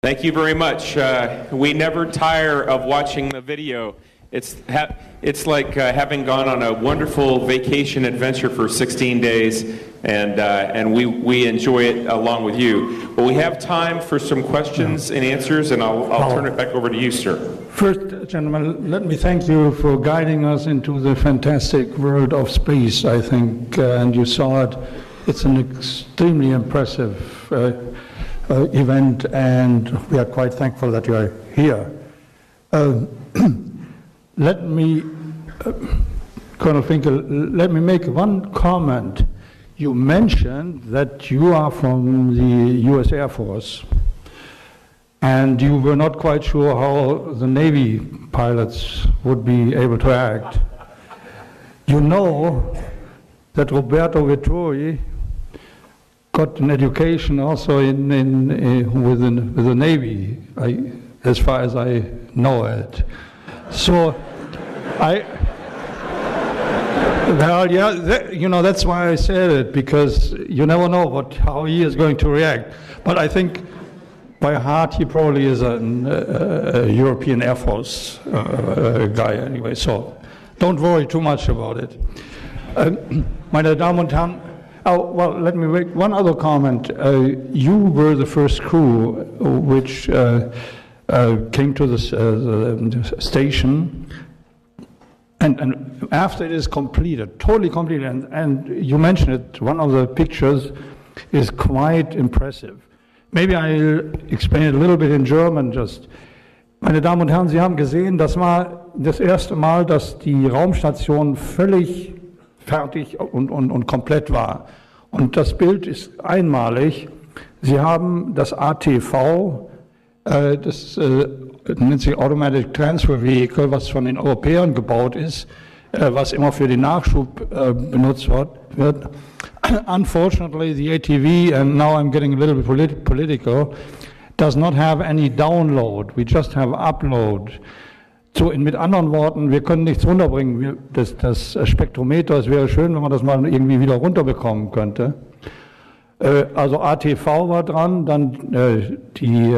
Thank you very much. We never tire of watching the video. It's like having gone on a wonderful vacation adventure for 16 days, and we enjoy it along with you. But we have time for some questions and answers, and I'll turn it back over to you, sir. First, gentlemen, let me thank you for guiding us into the fantastic world of space, I think, and you saw it. It's an extremely impressive event, and we are quite thankful that you are here. Let me, Colonel Finkel, let me make one comment. You mentioned that you are from the U.S. Air Force, and you were not quite sure how the Navy pilots would be able to act. You know that Roberto Vittori got an education also with the Navy, as far as I know it. So, that's why I said it, because you never know how he is going to react. But I think by heart he probably is a European Air Force guy anyway, so don't worry too much about it. Meine Damen und Herren, well, let me make one other comment. You were the first crew which came to the station, and after it is completed, totally completed, and you mentioned it, one of the pictures is quite impressive. Maybe I'll explain it a little bit in German just. Meine Damen und Herren, Sie haben gesehen, das war das erste Mal, dass die Raumstation völlig fertig und komplett war. Und das Bild ist einmalig. Sie haben das ATV, das nennt sich Automatic Transfer Vehicle, was von den Europäern gebaut ist, was immer für den Nachschub benutzt wird. Unfortunately, the ATV, and now I'm getting a little bit political, does not have any download. We just have upload. So, mit anderen Worten, wir können nichts runterbringen. Das Spektrometer, es wäre schön, wenn man das mal irgendwie wieder runterbekommen könnte. Also ATV war dran, dann die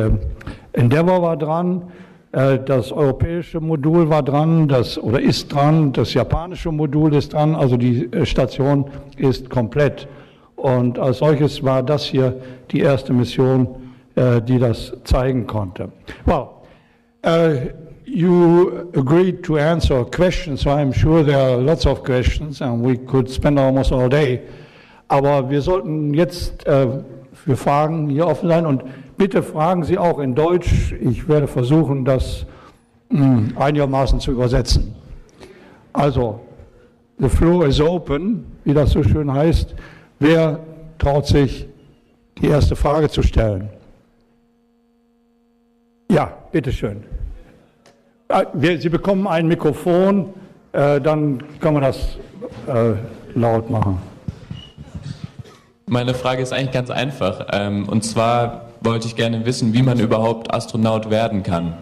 Endeavour war dran, das europäische Modul war dran, ist dran, das japanische Modul ist dran, also die Station ist komplett. Und als solches war das hier die erste Mission, die das zeigen konnte. Well, you agreed to answer questions, so I'm sure there are lots of questions and we could spend almost all day. Aber wir sollten jetzt für Fragen hier offen sein und bitte fragen Sie auch in Deutsch. Ich werde versuchen, das einigermaßen zu übersetzen. Also, the floor is open, wie das so schön heißt. Wer traut sich, die erste Frage zu stellen? Ja, bitteschön. Sie bekommen ein Mikrofon, dann kann man das laut machen. Meine Frage ist eigentlich ganz einfach. Und zwar wollte ich gerne wissen, wie man überhaupt Astronaut werden kann.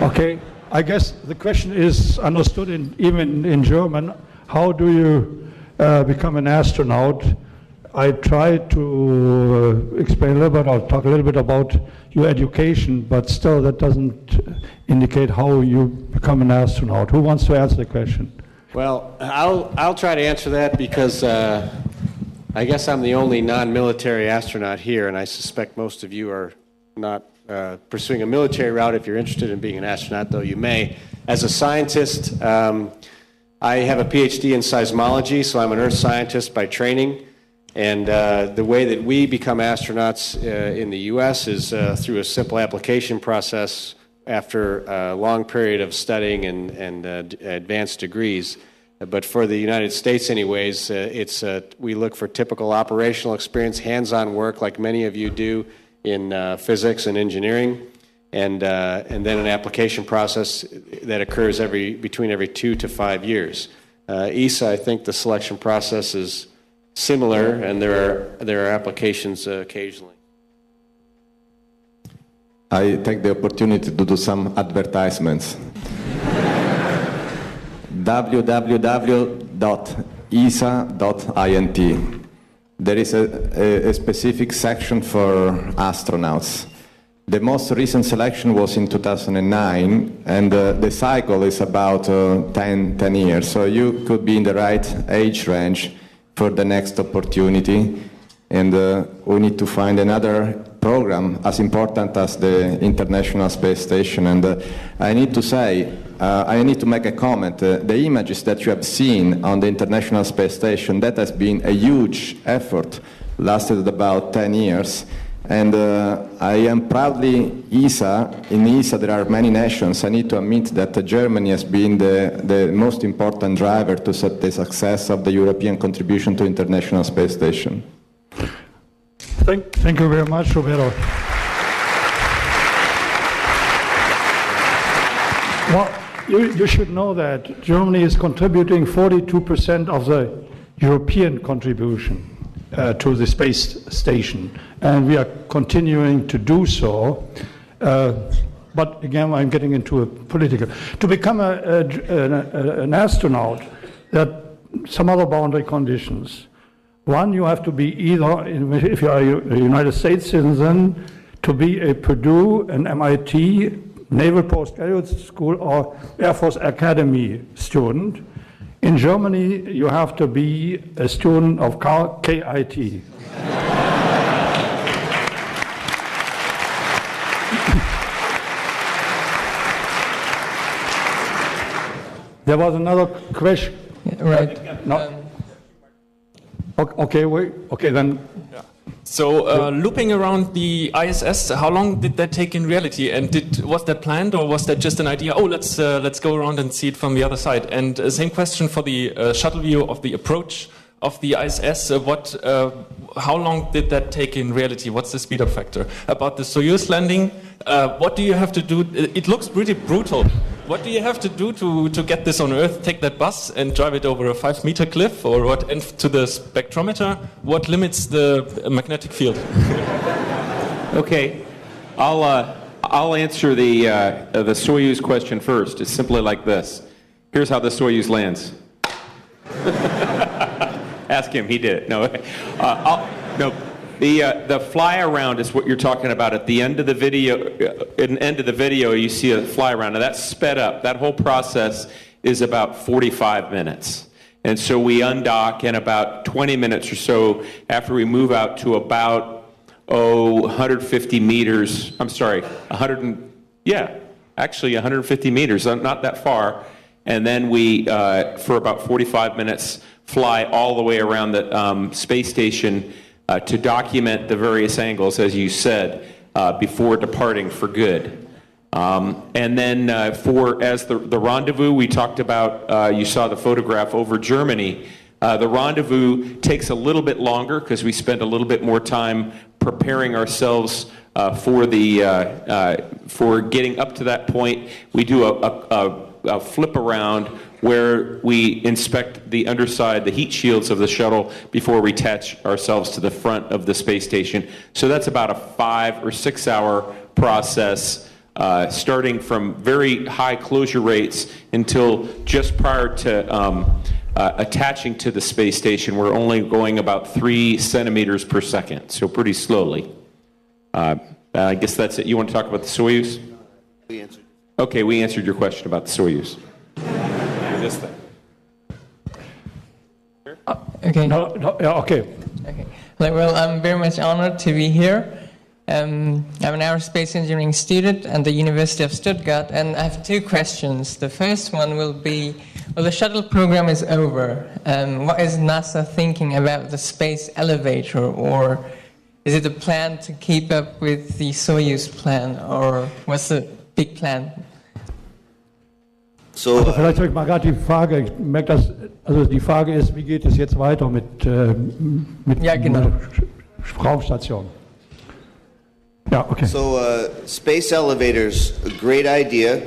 Okay, I guess the question is understood even in German. How do you become an astronaut? I tried to explain a little bit, or talk a little bit about your education, but still that doesn't indicate how you become an astronaut. Who wants to answer the question? Well, I'll try to answer that because I guess I'm the only non-military astronaut here, and I suspect most of you are not pursuing a military route. If you're interested in being an astronaut, though you may. As a scientist, I have a PhD in seismology, so I'm an earth scientist by training. And the way that we become astronauts in the U.S. is through a simple application process after a long period of studying and advanced degrees. But for the United States anyways, we look for typical operational experience, hands-on work like many of you do in physics and engineering, and then an application process that occurs between every 2 to 5 years. ESA, I think the selection process is similar, and there are applications occasionally. I take the opportunity to do some advertisements. www.esa.int. There is a specific section for astronauts. The most recent selection was in 2009, and the cycle is about 10 years. So you could be in the right age range for the next opportunity, and we need to find another program as important as the International Space Station. And I need to say, I need to make a comment. The images that you have seen on the International Space Station, that has been a huge effort, lasted about 10 years. And I am proudly ESA. In ESA there are many nations. I need to admit that Germany has been the most important driver to set the success of the European contribution to International Space Station. Thank you very much, Roberto. Well, you should know that Germany is contributing 42% of the European contribution to the space station, and we are continuing to do so. But again, I'm getting into a political. To become an astronaut, there are some other boundary conditions. One, you have to be either, if you are a United States citizen, to be a Purdue, an MIT, Naval Postgraduate School, or Air Force Academy student. In Germany, you have to be a student of KIT. There was another question. Yeah, right. No. Okay, then. So looping around the ISS, how long did that take in reality? And was that planned, or was that just an idea? Oh, let's go around and see it from the other side. And same question for the shuttle view of the approach of the ISS. How long did that take in reality? What's the speed up factor? About the Soyuz landing, what do you have to do? It looks pretty brutal. What do you have to do to get this on Earth? Take that bus and drive it over a 5-meter cliff, or what? And to the spectrometer, what limits the magnetic field? Okay, I'll answer the Soyuz question first. It's simply like this. Here's how the Soyuz lands. Ask him. He did it. No, no. The fly around is what you're talking about. At the end of the video, you see a fly around. Now that's sped up. That whole process is about 45 minutes. And so we undock in about 20 minutes or so after we move out to about 150 meters. I'm sorry, 150 meters. Not that far. And then we, for about 45 minutes, fly all the way around the space station to document the various angles, as you said, before departing for good. And then as the rendezvous, we talked about, you saw the photograph over Germany. The rendezvous takes a little bit longer because we spend a little bit more time preparing ourselves for getting up to that point. We do a flip around where we inspect the underside, the heat shields of the shuttle before we attach ourselves to the front of the space station. So that's about a 5 or 6 hour process, starting from very high closure rates until just prior to attaching to the space station. We're only going about 3 centimeters per second, so pretty slowly. I guess that's it. You want to talk about the Soyuz? We answered. Okay, we answered your question about the Soyuz. This thing. Okay. Okay. Okay. Well, I'm very much honored to be here. I'm an aerospace engineering student at the University of Stuttgart, and I have 2 questions. The first one will be, well, the shuttle program is over. What is NASA thinking about the space elevator, or is it a plan to keep up with the Soyuz plan, or what's the big plan? Also vielleicht habe ich mal gerade die Frage, ich merke das, also die Frage ist, wie geht es jetzt weiter mit Ja, genau. Raumstation? Ja, okay. So space elevators, a great idea,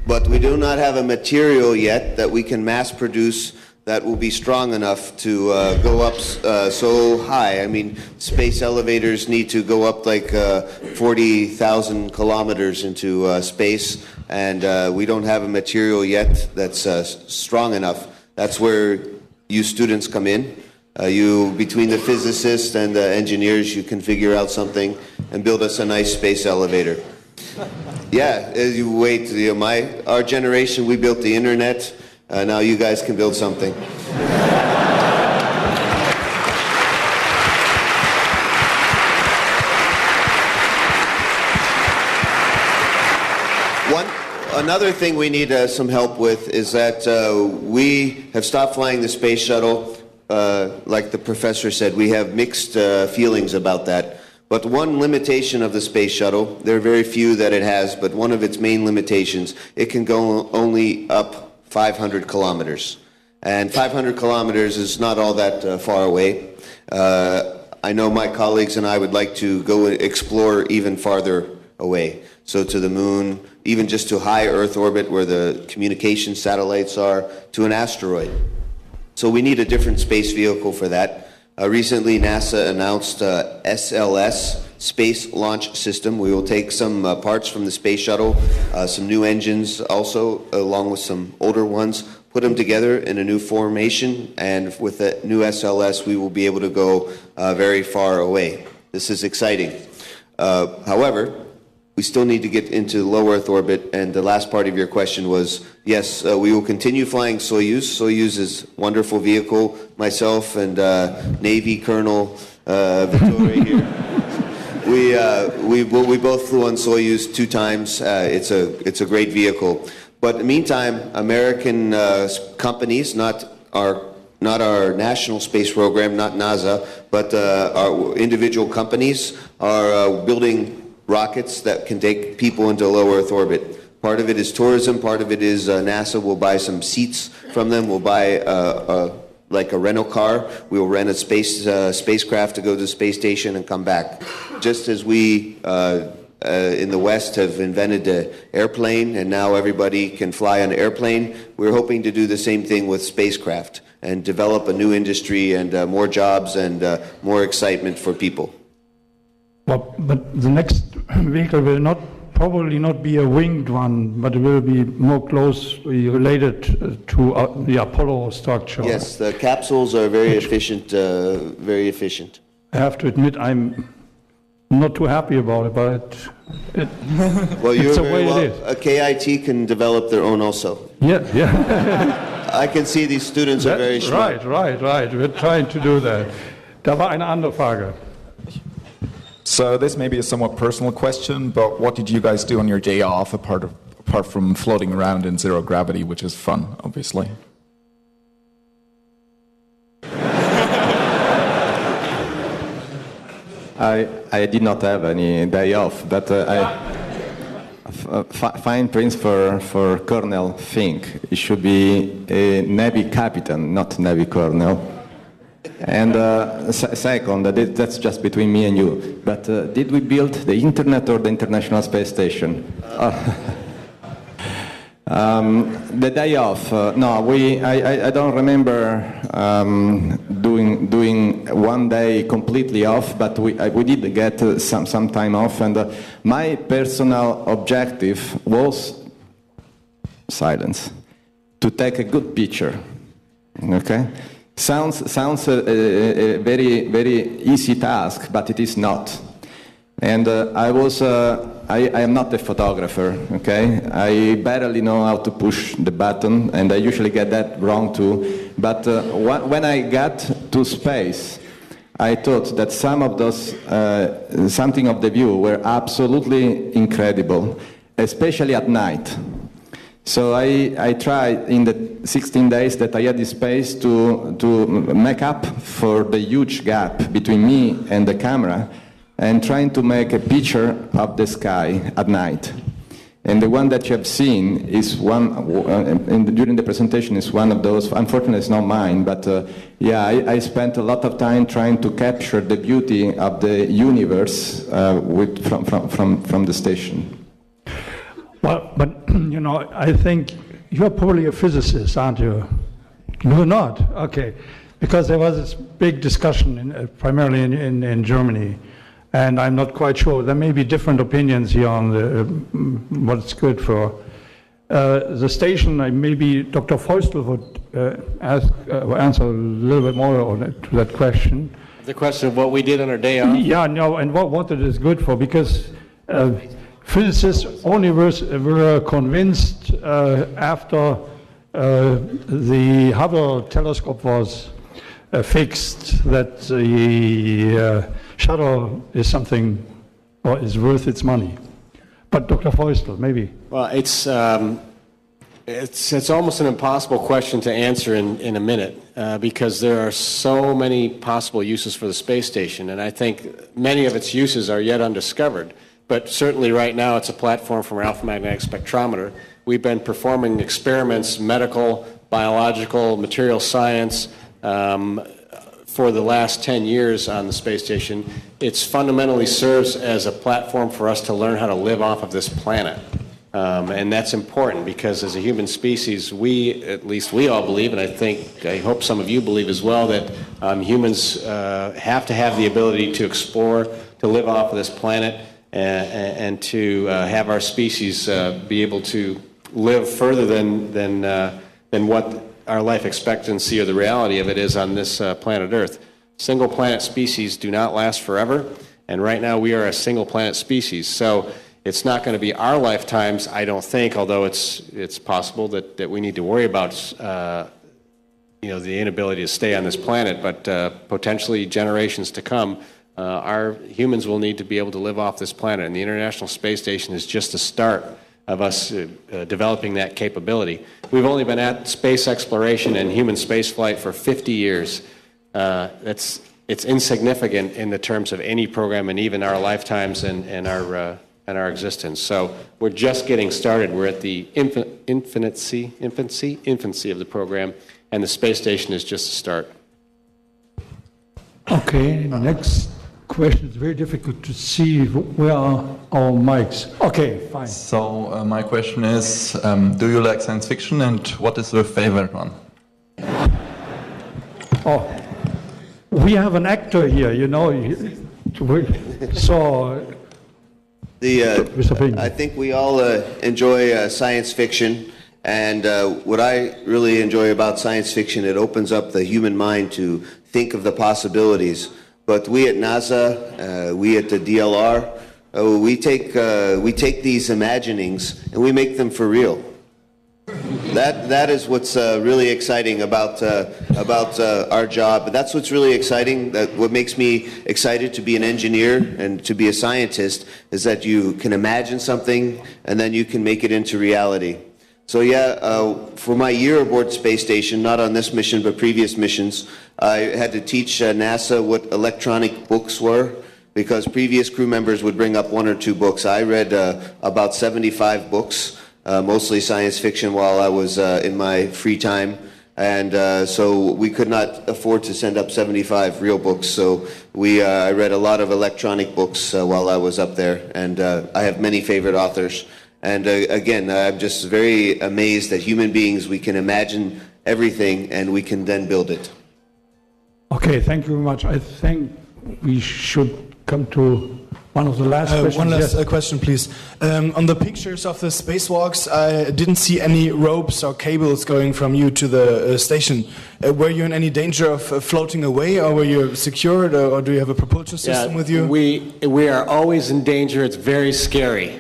but we do not have a material yet that we can mass produce that will be strong enough to go up so high. I mean, space elevators need to go up like 40,000 kilometers into space, and we don't have a material yet that's strong enough. That's where you students come in. Between the physicists and the engineers, you can figure out something and build us a nice space elevator. Yeah, you wait. Our generation, we built the internet. Now you guys can build something. Another thing we need some help with is that we have stopped flying the space shuttle. Like the professor said, we have mixed feelings about that. But one limitation of the space shuttle, there are very few that it has, but one of its main limitations, it can go only up 500 kilometers. And 500 kilometers is not all that far away. I know my colleagues and I would like to go explore even farther away. So to the moon, even just to high Earth orbit where the communication satellites are, to an asteroid. So we need a different space vehicle for that. Recently, NASA announced SLS, Space Launch System. We will take some parts from the space shuttle, some new engines also, along with some older ones, put them together in a new formation, and with the new SLS, we will be able to go very far away. This is exciting. However, we still need to get into low Earth orbit, and the last part of your question was, yes, we will continue flying Soyuz. Soyuz is a wonderful vehicle. Myself and Navy Colonel Vittori here, we both flew on Soyuz 2 times. It's a great vehicle. But in the meantime, American companies, not our national space program, not NASA, but our individual companies are building rockets that can take people into low Earth orbit. Part of it is tourism, part of it is NASA will buy some seats from them, we'll buy like a rental car, we will rent a spacecraft to go to the space station and come back. Just as we in the West have invented the airplane and now everybody can fly on an airplane, we're hoping to do the same thing with spacecraft and develop a new industry and more jobs and more excitement for people. Well, but the next vehicle will probably not be a winged one, but it will be more closely related to the Apollo structure. Yes, the capsules are very efficient, very efficient. I have to admit, I'm not too happy about it, but well, you're it's the very way well. it is. KIT can develop their own also. Yeah. I can see these students are very smart. Right. We're trying to do that. Da war eine andere Frage. So this may be a somewhat personal question, but what did you guys do on your day off apart from floating around in zero gravity, which is fun, obviously? I did not have any day off, but fine prints for Colonel Fink. It should be a Navy captain, not Navy colonel. And second, that's just between me and you, but did we build the internet or the International Space Station? The day off, no, I don't remember doing one day completely off, but we did get some time off, and my personal objective was silence, to take a good picture, okay? Sounds a very, very easy task, but it is not. And I am not a photographer, okay? I barely know how to push the button, and I usually get that wrong too. But when I got to space, I thought that some of those, something of the view were absolutely incredible, especially at night. So I tried in the 16 days that I had the space to make up for the huge gap between me and the camera, and trying to make a picture of the sky at night. And the one that you have seen is during the presentation is one of those. Unfortunately, it's not mine, but I spent a lot of time trying to capture the beauty of the universe from the station. Well, but, I think you're probably a physicist, aren't you? No, not? Okay. Because there was this big discussion, primarily in Germany, and I'm not quite sure. There may be different opinions here on what it's good for. The station, maybe Dr. Feustel would answer a little bit more to that question. The question of what we did on our day off? Yeah, no, and what it is good for, because physicists only were convinced after the Hubble telescope was fixed that the shuttle is something, or is worth its money. But Dr. Feustel, maybe. Well, it's almost an impossible question to answer in a minute because there are so many possible uses for the space station, and I think many of its uses are yet undiscovered. But certainly right now it's a platform for an alpha magnetic spectrometer. We've been performing experiments, medical, biological, material science, for the last 10 years on the space station. It fundamentally serves as a platform for us to learn how to live off of this planet. And that's important because as a human species, at least we all believe, and I hope some of you believe as well, that humans have to have the ability to explore, to live off of this planet, and to have our species be able to live further than what our life expectancy or the reality of it is on this planet Earth. Single planet species do not last forever, and right now we are a single planet species. So it's not going to be our lifetimes, I don't think, although it's possible that we need to worry about the inability to stay on this planet, but potentially generations to come, our humans will need to be able to live off this planet, and the International Space Station is just the start of us developing that capability. We've only been at space exploration and human spaceflight for 50 years. It's insignificant in the terms of any program and even our lifetimes and our existence. So we're just getting started. We're at the infancy of the program, and the space station is just a start. Okay, next question. It's very difficult to see where are our mics. Okay, fine. So my question is, do you like science fiction, and what is your favorite one? Oh, we have an actor here, so... I think we all enjoy science fiction, and what I really enjoy about science fiction, it opens up the human mind to think of the possibilities. But we at NASA, we at the DLR, we take these imaginings and we make them for real. That is what's really exciting about our job. That's what's really exciting. What makes me excited to be an engineer and to be a scientist is that you can imagine something and then you can make it into reality. So for my year aboard Space Station, not on this mission but previous missions, I had to teach NASA what electronic books were, because previous crew members would bring up 1 or 2 books. I read about 75 books. Mostly science fiction while I was in my free time, and so we could not afford to send up 75 real books, so I read a lot of electronic books while I was up there, and I have many favorite authors. And again, I'm just very amazed that human beings, we can imagine everything and we can then build it. Okay, thank you very much. I think we should come to one of the last questions. One last question, please. On the pictures of the spacewalks, I didn't see any ropes or cables going from you to the station. Were you in any danger of floating away, or were you secured, or do you have a propulsion system with you? We are always in danger. It's very scary.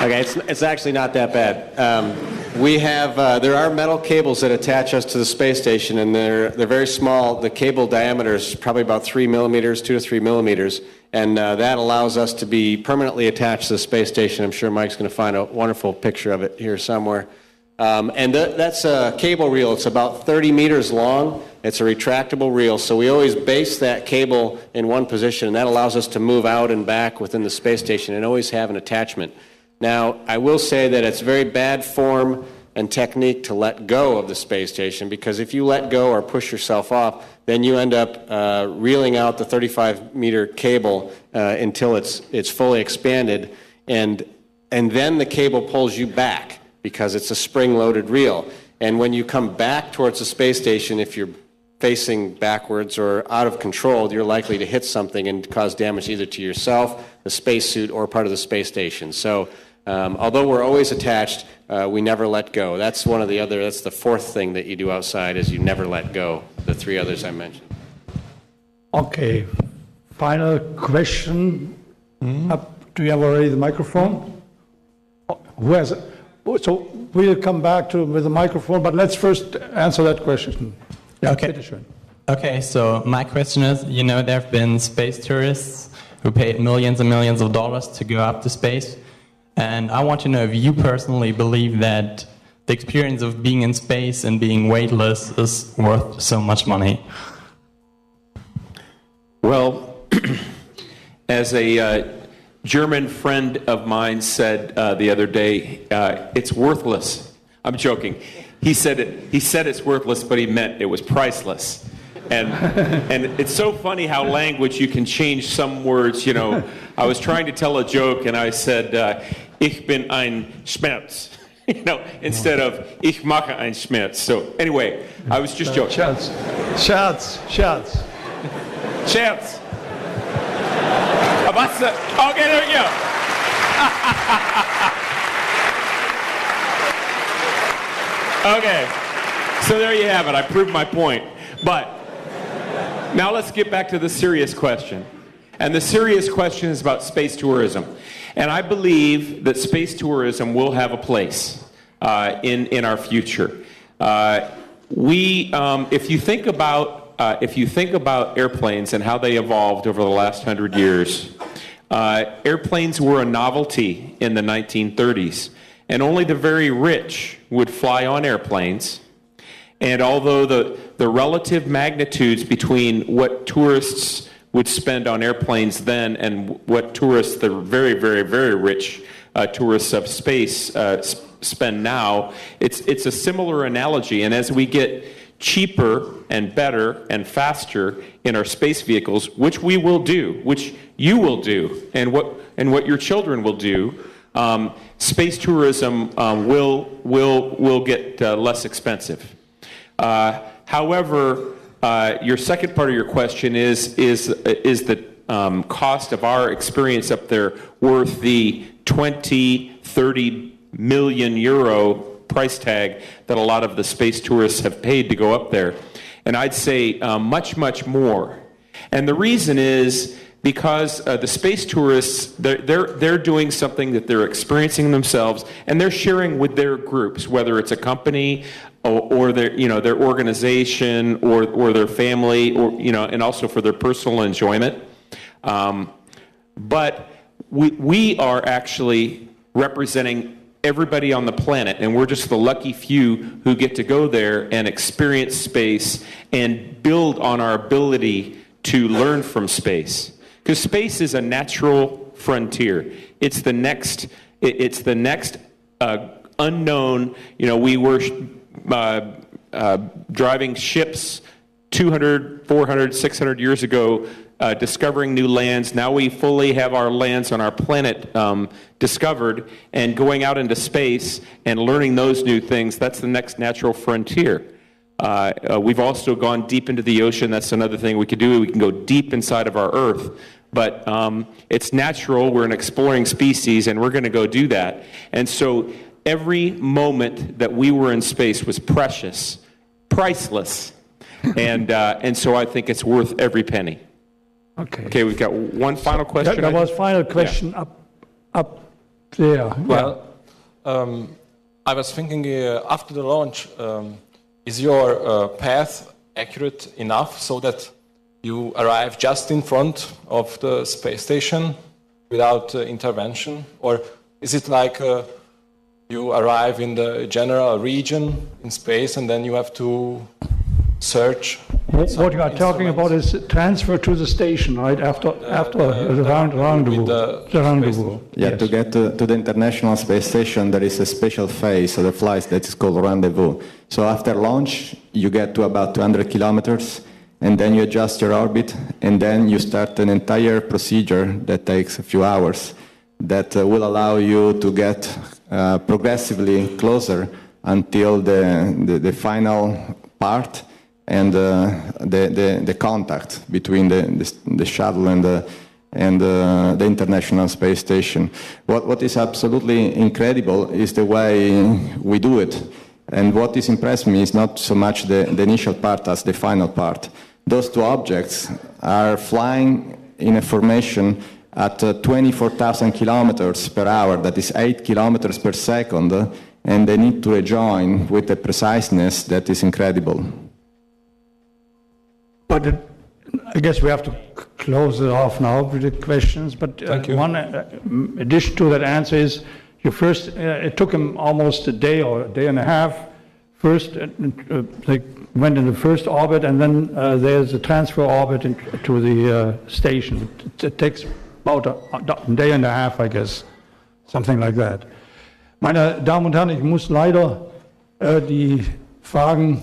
Okay, it's actually not that bad. There are metal cables that attach us to the space station, and they're very small. The cable diameter is probably about 3 millimeters, 2 to 3 millimeters, and that allows us to be permanently attached to the space station. I'm sure Mike's going to find a wonderful picture of it here somewhere. That's a cable reel. It's about 30 meters long. It's a retractable reel, so we always base that cable in one position, and that allows us to move out and back within the space station and always have an attachment. Now, I will say that it's very bad form and technique to let go of the space station, because if you let go or push yourself off, then you end up reeling out the 35-meter cable until it's fully expanded, and then the cable pulls you back because it's a spring-loaded reel. And when you come back towards the space station, if you're facing backwards or out of control, you're likely to hit something and cause damage either to yourself, the spacesuit, or part of the space station. So although we're always attached, we never let go. That's the fourth thing that you do outside is you never let go, the three others I mentioned. Okay, final question. Do you have already the microphone? Who has it? So we'll come back with the microphone, but let's first answer that question. Okay. Bitteschön. Okay, so my question is, there have been space tourists who paid millions and millions of dollars to go up to space, and I want to know if you personally believe that the experience of being in space and being weightless is worth so much money. Well, as a German friend of mine said the other day, it's worthless. I'm joking. He said it's worthless, but he meant it was priceless. And it's so funny how language, you can change some words. I was trying to tell a joke and I said, ich bin ein Schmerz, instead of ich mache ein Schmerz. So anyway, I was just joking. Scherz. Okay, there we go. Okay, so there you have it. I proved my point. But now let's get back to the serious question. And the serious question is about space tourism. And I believe that space tourism will have a place in our future. If you think about airplanes and how they evolved over the last 100 years, airplanes were a novelty in the 1930s, and only the very rich would fly on airplanes. And although the relative magnitudes between what tourists would spend on airplanes then and what tourists, the very, very, very rich tourists of space spend now, it's a similar analogy. And as we get cheaper and better and faster in our space vehicles, which we will do, which you will do, and what your children will do, space tourism will get less expensive. However, your second part of your question is the cost of our experience up there worth the 20-30 million euro price tag that a lot of the space tourists have paid to go up there? And I'd say much, much more. And the reason is because the space tourists, they're doing something that they're experiencing themselves, and they're sharing with their groups, whether it's a company or their organization or their family, or and also for their personal enjoyment. But we are actually representing everybody on the planet, and we're just the lucky few who get to go there and experience space and build on our ability to learn from space. Because space is a natural frontier. It's the next unknown. We were driving ships 200, 400, 600 years ago, discovering new lands. Now we fully have our lands on our planet discovered, and going out into space and learning those new things, that's the next natural frontier. We've also gone deep into the ocean. That's another thing we could do. We can go deep inside of our Earth. But it's natural. We're an exploring species, and we're going to go do that. And so every moment that we were in space was precious, priceless. And so I think it's worth every penny. Okay, we've got one final question. There was final question up there. Well, I was thinking after the launch, is your path accurate enough so that you arrive just in front of the space station without intervention? Or is it like you arrive in the general region in space and then you have to search? What you are talking about is transfer to the station, right? After the rendezvous. Yeah, Yes. to get to the International Space Station, there is a special phase of the flights that is called Rendezvous. So after launch, you get to about 200 kilometers, and then you adjust your orbit, and then you start an entire procedure that takes a few hours that will allow you to get progressively closer until the final part. the contact between the shuttle and the International Space Station. What is absolutely incredible is the way we do it. And what is impressed me is not so much the initial part as the final part. Those two objects are flying in a formation at 24,000 kilometers per hour, that is 8 kilometers per second, and they need to rejoin with a preciseness that is incredible. But I guess we have to close it off now with the questions. But one addition to that answer is, it took him almost a day or a day and a half. First, they went in the first orbit, and then there's a transfer orbit to the station. It takes about a day and a half, I guess, something like that. Meine Damen und Herren, ich muss leider die Fragen,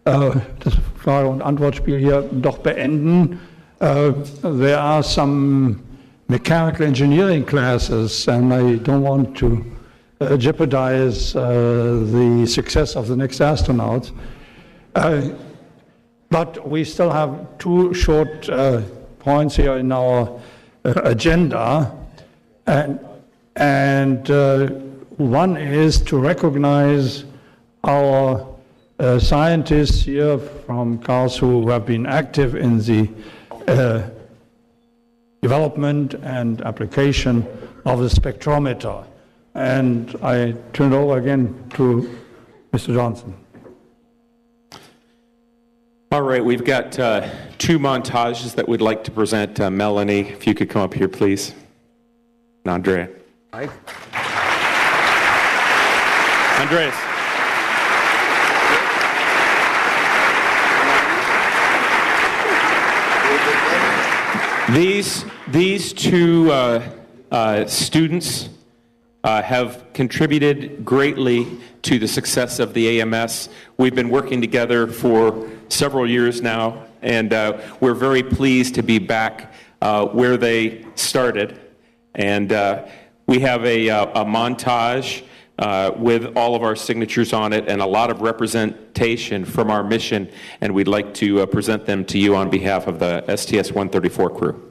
das Frage- und Antwortspiel hier doch beenden. There are some mechanical engineering classes, and I don't want to jeopardize the success of the next astronaut. But we still have two short points here in our agenda, and one is to recognize our scientists here from Karlsruhe who have been active in the development and application of the spectrometer. And I turn over again to Mr. Johnson. All right, we've got two montages that we'd like to present. Melanie, if you could come up here, please. And Andrea. Hi. Andreas. These two students have contributed greatly to the success of the AMS. We've been working together for several years now, and we're very pleased to be back where they started. And we have a montage with all of our signatures on it and a lot of representation from our mission, and we'd like to present them to you on behalf of the STS-134 crew.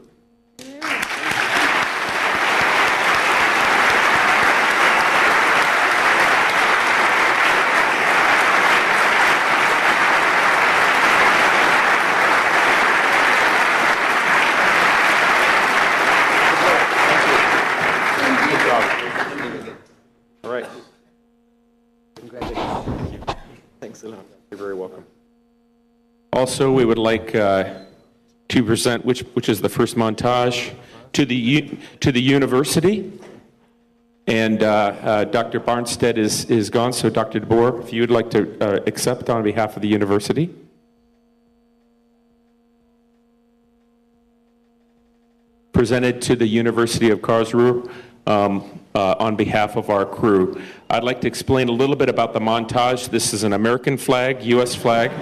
Also, we would like to present, which is the first montage, to the university. And Dr. Barnstead is gone, so Dr. DeBoer, if you would like to accept on behalf of the university. Presented to the University of Karlsruhe on behalf of our crew. I'd like to explain a little bit about the montage. This is an American flag, U.S. flag.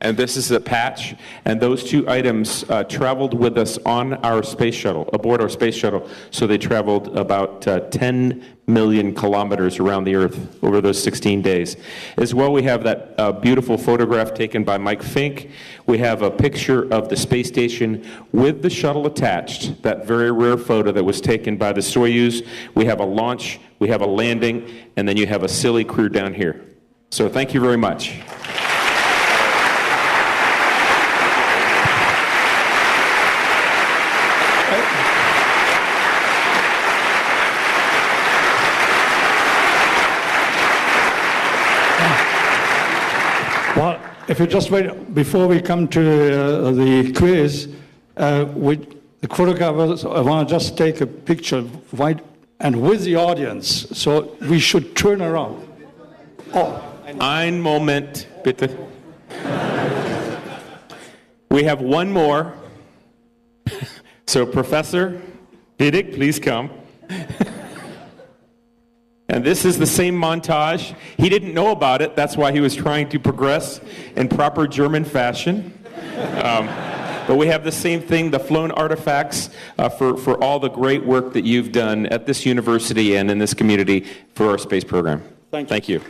And this is a patch, and those two items traveled with us on our space shuttle, aboard our space shuttle. So they traveled about 10 million kilometers around the Earth over those 16 days. As well, we have that beautiful photograph taken by Mike Fink. We have a picture of the space station with the shuttle attached, that very rare photo that was taken by the Soyuz. We have a launch, we have a landing, and then you have a silly crew down here. So thank you very much. Well, if you just wait, before we come to the quiz, the photographers, I want to just take a picture right and with the audience, so we should turn around. Oh. Ein Moment, bitte. We have one more. So Professor Bidig, please come. And this is the same montage. He didn't know about it. That's why he was trying to progress in proper German fashion. But we have the same thing, the flown artifacts for all the great work that you've done at this university and in this community for our space program. Thank you.